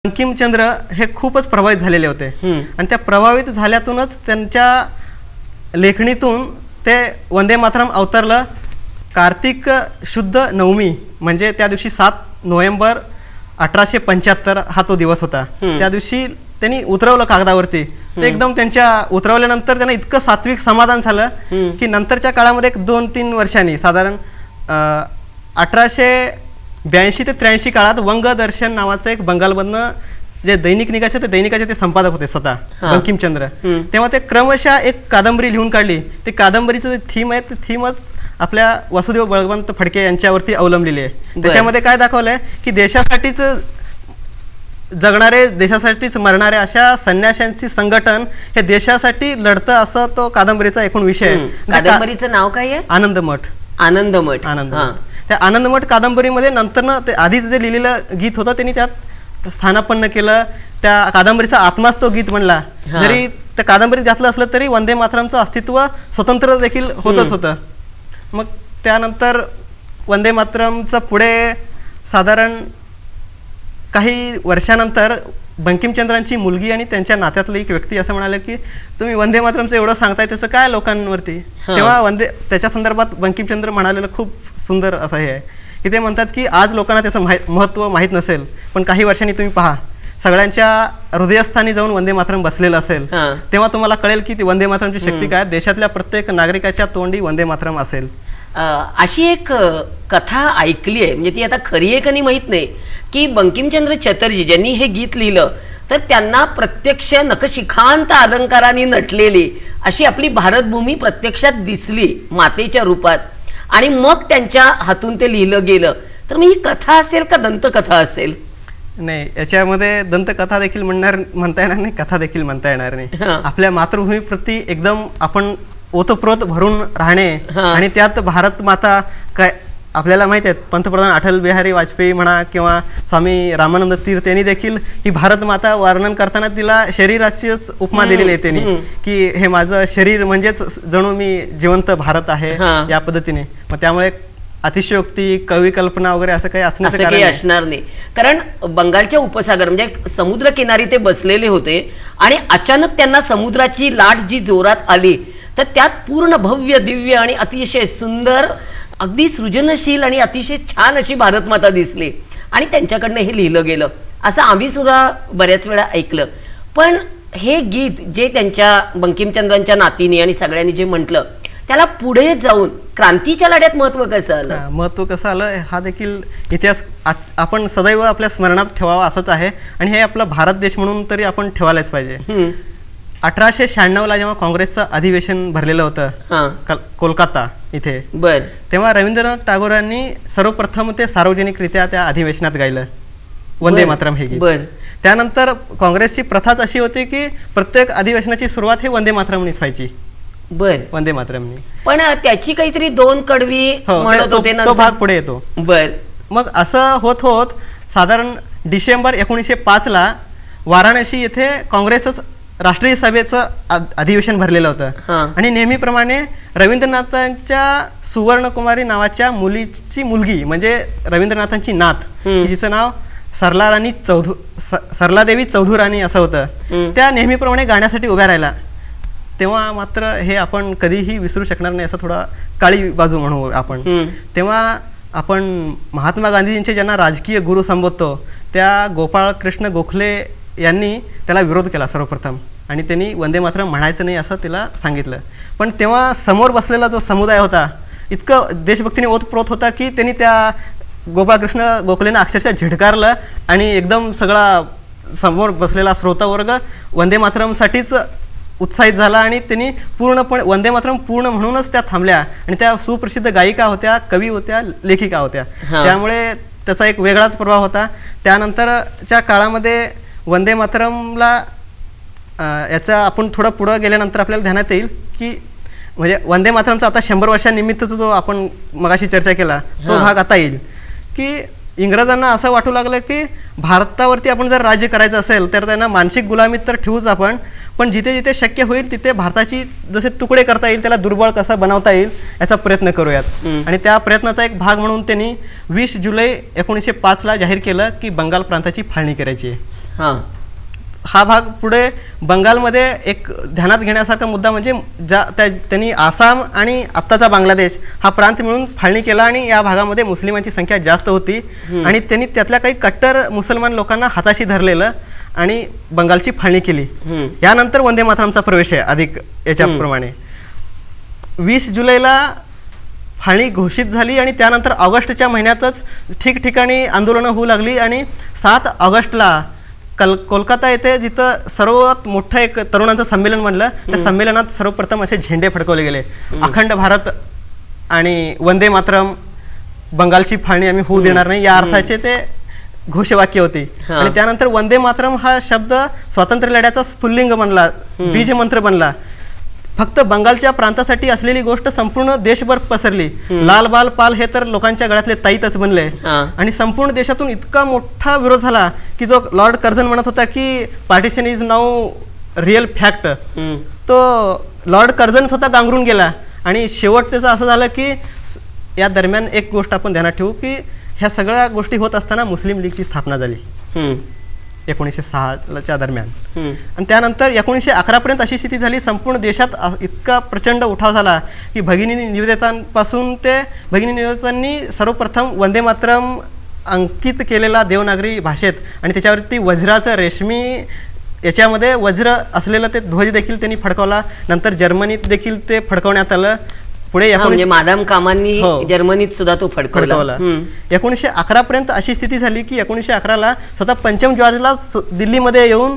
बंकिमचंद्र हे खूपच प्रभावित झालेले होते आणि त्या प्रभावित झाल्यातूनच त्यांच्या लेखणीतून ते वंदे मातरम अवतरलं. कार्तिक शुद्ध नवमी म्हणजे त्या दिवशी 7 नोव्हेंबर 1875 हा तो दिवस होता. त्या दिवशी त्यांनी उतरवलं कागदावरती. ते एकदम त्यांच्या उतरवल्यानंतर त्यांना इतकं सात्विक समाधान झालं की नंतरच्या काळामध्ये 2-3 वर्षांनी साधारण 1882 ते 83 काळात वंगदर्शन नावाचं एक बंगालमधनं जे दैनिक निघायचे ते दैनिकाचे ते संपादक होते स्वतः बंकिमचंद्र. तेव्हा ते क्रमशः एक कादंबरी लिहून काढली. ते कादंबरीचं जे थीम आहे ते थीमच आपल्या वसुदेव बळवंत फडके यांच्यावरती अवलंबलेली आहे. त्याच्यामध्ये काय दाखवलंय की देशासाठीच जगणारे देशासाठीच मरणारे अशा संन्याशांची संघटन हे देशासाठी लढतं असं तो कादंबरीचा एकूण विषय आहे. कादंबरीचं नाव काय आहे? आनंदमठ. आनंदमठ. त्या आनंदमठ कादंबरीमध्ये नंतर ते आधीच जे लिहिलेलं गीत होतं त्यांनी त्यात स्थानापन्न केलं. त्या कादंबरीचा आत्माच तो गीत म्हणला. जरी त्या कादंबरीत घातलं असलं तरी वंदे मातरमचं अस्तित्व स्वतंत्र देखील होतच होतं. मग त्यानंतर वंदे मातरमचं पुढे साधारण काही वर्षानंतर बंकिमचंद्रांची मुलगी आणि त्यांच्या नात्यातली एक व्यक्ती असं म्हणाले की तुम्ही वंदे मातरमचं एवढं सांगताय त्याचं काय लोकांवरती. तेव्हा त्याच्या संदर्भात बंकिमचंद्र म्हणालेलं खूप सुंदर असं हे आहे की ते म्हणतात की आज लोकांना त्याचं महत्त्व माहीत नसेल पण काही वर्षांनी तुम्ही पहा सगळ्यांच्या हृदयस्थानी जाऊन वंदे मातरम बसलेलं असेल तेव्हा तुम्हाला कळेल की ती वंदे मातरमची शक्ती काय. देशातल्या प्रत्येक नागरिकाच्या तोंडी वंदे मातरम असेल. अशी एक कथा ऐकली आहे म्हणजे ती आता खरी आहे का नाही माहित नाही की बंकिमचंद्र चटर्जी ज्यांनी हे गीत लिहिलं तर त्यांना प्रत्यक्ष नखशिखांत अलंकाराने नटलेली अशी आपली भारतभूमी प्रत्यक्षात दिसली मातेच्या रूपात आणि मग त्यांच्या हातून ते लिहिलं गेलं. तर मग ही कथा असेल का दंतकथा असेल? नाही, याच्यामध्ये दंतकथा देखील म्हणता येणार नाही, कथा देखील म्हणता येणार नाही. आपल्या मातृभूमीप्रती एकदम आपण ओतप्रोत भरून राहणे आणि त्यात भारत माता काय आपल्याला माहित आहे. पंतप्रधान अटल बिहारी वाजपेयी म्हणा किंवा स्वामी रामानंद तीर्थ यांनी देखील ही भारत माता वर्णन करताना तिला शरीराचीच उपमा दिलेली आहे त्यांनी की हे माझं शरीर म्हणजेच जणू मी जिवंत भारत आहे या पद्धतीने. मग त्यामुळे अतिशयोक्ती कवी कल्पना वगैरे असं काही असणार नाही. कारण बंगालच्या उपसागर म्हणजे समुद्र किनारी ते बसलेले होते आणि अचानक त्यांना समुद्राची लाट जी जोरात आली तर त्यात पूर्ण भव्य दिव्य आणि अतिशय सुंदर अगदी सृजनशील आणि अतिशय छान अशी भारतमाता दिसली आणि त्यांच्याकडनं हे लिहिलं गेलं असं आम्ही सुद्धा बऱ्याच वेळा ऐकलं. पण हे गीत जे त्यांच्या बंकिमचंद्रांच्या नातीने आणि सगळ्यांनी जे म्हटलं त्याला पुढे जाऊन क्रांतीच्या लढ्यात महत्व कसं आलं? महत्व कसं आलं हा देखील इतिहास आपण सदैव आपल्या स्मरणात ठेवावा असंच आहे आणि हे आपला भारत देश म्हणून तरी आपण ठेवायलाच पाहिजे. 1896ला जेव्हा काँग्रेसचं अधिवेशन भरलेलं होतं कोलकाता इथे तेव्हा रवींद्रनाथ टागोरांनी सर्वप्रथम ते सार्वजनिकरित्या त्या अधिवेशनात गायलं वंदे मातरम हे गीत. त्यानंतर काँग्रेसची प्रथाच अशी होती की प्रत्येक अधिवेशनाची सुरुवात हे वंदे मातरमनीच व्हायची. वंदे मातरमनी. पण त्याची काहीतरी 2 कडवी म्हणत होते ना, तो भाग पुढे येतो. मग असं होत होत साधारण डिसेंबर 1905ला वाराणसी येथे काँग्रेसच राष्ट्रीय सभेचं अधिवेशन भरलेलं होतं आणि नेहमीप्रमाणे रवींद्रनाथांच्या सुवर्णकुमारी नावाच्या मुलीची मुलगी म्हणजे रवींद्रनाथांची नात जिचं नाव सरलादेवी चौधुराणी असं होतं त्या नेहमीप्रमाणे गाण्यासाठी उभ्या राहिला. तेव्हा मात्र हे आपण कधीही विसरू शकणार नाही असं थोडा काळी बाजू म्हणू आपण. तेव्हा आपण महात्मा गांधीजींचे ज्यांना राजकीय गुरु संबोधतो त्या गोपाळकृष्ण गोखले यांनी त्याला विरोध केला सर्वप्रथम आणि त्यांनी वंदे मातरम म्हणायचं नाही असं तिला सांगितलं. पण तेव्हा समोर बसलेला जो समुदाय होता इतकं देशभक्तीने ओतप्रोत होता की त्यांनी त्या गोपाळकृष्ण गोखलेंना अक्षरशः झिडकारलं आणि एकदम सगळा समोर बसलेला श्रोतावर्ग वंदे मातरमसाठीच उत्साहित झाला आणि त्यांनी पूर्णपणे वंदे मातरम पूर्ण म्हणूनच त्या थांबल्या आणि त्या सुप्रसिद्ध गायिका होत्या, कवी होत्या, लेखिका होत्या. त्यामुळे त्याचा एक वेगळाच प्रभाव होता. त्यानंतरच्या काळामध्ये वंदे मातरमला याचा आपण थोडं पुढं गेल्यानंतर आपल्याला ध्यानात येईल की म्हणजे वंदे मातरमचा आता 100 वर्षांनिमित्तचा जो आपण मगाशी चर्चा केला तो भाग आता येईल की इंग्रजांना असं वाटू लागलं की भारतावरती आपण जर राज्य करायचं असेल तर त्यांना मानसिक गुलामीत तर ठेवूच आपण पण जिथे जिथे शक्य होईल तिथे भारताची जसे तुकडे करता येईल त्याला दुर्बळ कसं बनवता येईल याचा प्रयत्न करूयात. आणि त्या प्रयत्नाचा एक भाग म्हणून त्यांनी 20 जुलै 1905ला जाहीर केलं की बंगाल प्रांताची फाळणी करायची आहे. हा भाग पुढे बंगालमध्ये एक ध्यानात घेण्यासारखा मुद्दा म्हणजे त्यांनी आसाम आणि आत्ताचा बांगलादेश हा प्रांत मिळून फाळणी केला आणि या भागामध्ये मुस्लिमांची संख्या जास्त होती आणि त्यांनी त्यातल्या काही कट्टर मुसलमान लोकांना हाताशी धरलेलं आणि बंगालची फाळणी केली. यानंतर वंदे मातरमचा प्रवेश आहे अधिक याच्याप्रमाणे. 20 जुलैला फाळणी घोषित झाली आणि त्यानंतर ऑगस्टच्या महिन्यातच ठिकठिकाणी आंदोलनं होऊ लागली आणि 7 ऑगस्टला कोलकाता येथे जिथं सर्वात मोठं एक तरुणांचं संमेलन म्हणलं त्या संमेलनात सर्वप्रथम असे झेंडे फडकवले गेले. अखंड भारत आणि वंदे मातरम, बंगालची फाळणी आम्ही होऊ देणार नाही या अर्थाचे ते घोषवाक्य होती. आणि त्यानंतर वंदे मातरम हा शब्द स्वातंत्र्य लढ्याचा स्फुल्लिंग बनला, बीज मंत्र बनला. फक्त बंगालच्या प्रांतासाठी असलेली गोष्ट संपूर्ण देशभर पसरली. लाल बाल पाल हे तर लोकांच्या गळ्यातले ताईतच बनले आणि संपूर्ण देशातून इतका मोठा विरोध झाला की जो लॉर्ड कर्झन म्हणत होता की partition is now real fact, तो लॉर्ड कर्झन स्वतः गांगरून गेला. आणि शेवट त्याचं असं झालं की या दरम्यान एक गोष्ट आपण ध्यानात ठेवू की ह्या सगळ्या गोष्टी होत असताना मुस्लिम लीगची स्थापना झाली 1906च्या दरम्यान. आणि त्यानंतर 1911 पर्यंत अशी स्थिती झाली, संपूर्ण देशात इतका प्रचंड उठाव झाला की भगिनी निवेदितांपासून ते भगिनी निवेदितांनी सर्वप्रथम वंदे मातरम अंकित केलेला देवनागरी भाषेत आणि त्याच्यावरती वज्राचं रेशमी याच्यामध्ये वज्र असलेलं ते ध्वज देखील त्यांनी फडकवला. नंतर जर्मनीत देखील ते फडकवण्यात आलं. पुढे म्हणजे मादाम कामांनी जर्मनीत सुद्धा तो फडकवला. 1911 पर्यंत अशी स्थिती झाली की 1911ला स्वतः पंचम जॉर्जला दिल्लीमध्ये येऊन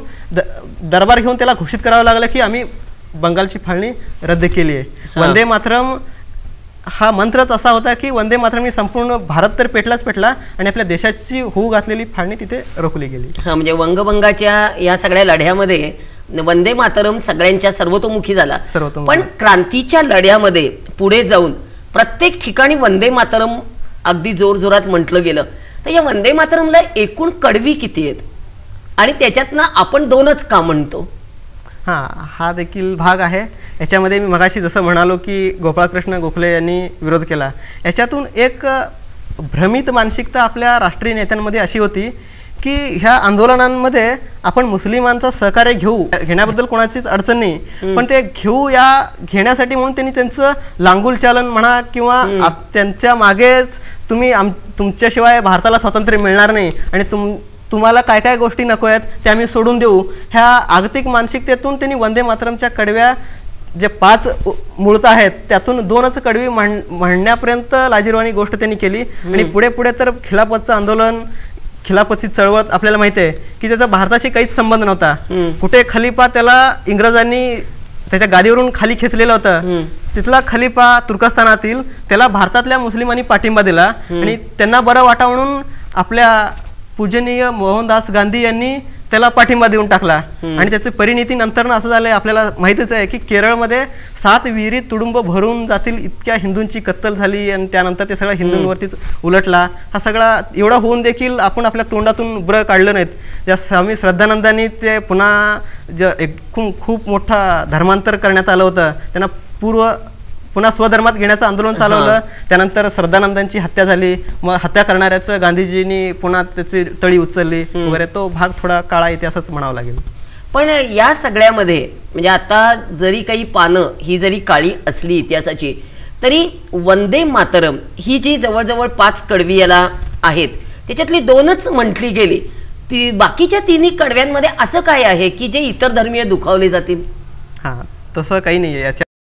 दरबार घेऊन त्याला घोषित करावं लागलं की आम्ही बंगालची फाळणी रद्द केली आहे. वंदे मातरम हा मंत्रच असा होता की वंदे मातरमनी संपूर्ण भारत तर पेटलाच पेटला आणि आपल्या देशाची होऊ घातलेली फाळणी तिथे रोखली गेली. म्हणजे वंगभंगाच्या या सगळ्या लढ्यामध्ये वंदे मातरम सगळ्यांच्या सर्वतोमुखी झाला. पण क्रांतीच्या लढ्यामध्ये पुढे जाऊन प्रत्येक ठिकाणी वंदे मातरम अगदी जोरजोरात म्हटलं गेलं. तर या वंदे मातरमला एकूण कडवी किती आहेत आणि त्याच्यातनं आपण 2च का म्हणतो? हा देखील भाग आहे. याच्यामध्ये मी मगाशी जसं म्हणालो की गोपाळकृष्ण गोखले यांनी विरोध केला. याच्यातून एक भ्रमित मानसिकता आपल्या राष्ट्रीय नेत्यांमध्ये अशी होती की ह्या आंदोलनांमध्ये आपण मुस्लिमांचं सहकार्य घेण्याबद्दल कोणाचीच अडचण नाही, पण ते घेण्यासाठी म्हणून त्यांनी त्यांचं लांगुल चालन म्हणा किंवा त्यांच्या मागेच तुमच्याशिवाय भारताला स्वातंत्र्य मिळणार नाही आणि तुम्हाला काय काय गोष्टी नको आहेत ते आम्ही सोडून देऊ, ह्या आगतिक मानसिकतेतून त्यांनी वंदे मातरमच्या कडव्या जे 5 मूळत आहेत त्यातून 2च कडवी म्हणण्यापर्यंत लाजिरवाणी गोष्ट त्यांनी केली. आणि पुढे पुढे तर खिलाफतचं आंदोलन, खिलाफतची चळवळ आपल्याला माहिती आहे की त्याचा भारताशी काहीच संबंध नव्हता. कुठे खलिफा त्याला इंग्रजांनी त्याच्या गादीवरून खाली खेचलेलं होतं, तिथला खलिफा तुर्कस्तानातील त्याला भारतातल्या मुस्लिमांनी पाठिंबा दिला आणि त्यांना बरं वाटा म्हणून आपल्या पूजनीय मोहनदास गांधी यांनी त्याला पाठिंबा देऊन टाकला. आणि त्याचे परिणिती नंतर असं झालंय आपल्याला माहितीच आहे की केरळमध्ये 7 विहिरी तुडुंब भरून जातील इतक्या हिंदूंची कत्तल झाली आणि त्यानंतर ते सगळं हिंदूंवरतीच उलटला. हा सगळा एवढा होऊन देखील आपण आपल्या तोंडातून ब्र काढलं नाहीत. ज्या स्वामी श्रद्धानंदांनी ते पुन्हा खूप मोठा धर्मांतर करण्यात आलं होतं, त्यांना पुन्हा स्वधर्मात घेण्याचं आंदोलन चालवलं. त्यानंतर श्रद्धानंदांची हत्या झाली, मग हत्या करणाऱ्याचं गांधीजींनी पुन्हा त्याची तळी उचलली वगैरे. तो भाग थोडा काळा इतिहासच म्हणावा लागेल. पण या सगळ्यामध्ये म्हणजे आता जरी काही पानं ही जरी काळी असली इतिहासाची तरी वंदे मातरम ही जी जवळजवळ 5 कडवी याला आहेत त्याच्यातली 2च म्हटली गेली. ती बाकीच्या 3 कडव्यांमध्ये असं काय आहे की जे इतर धर्मीय दुखावले जातील? तसं काही नाही आहे.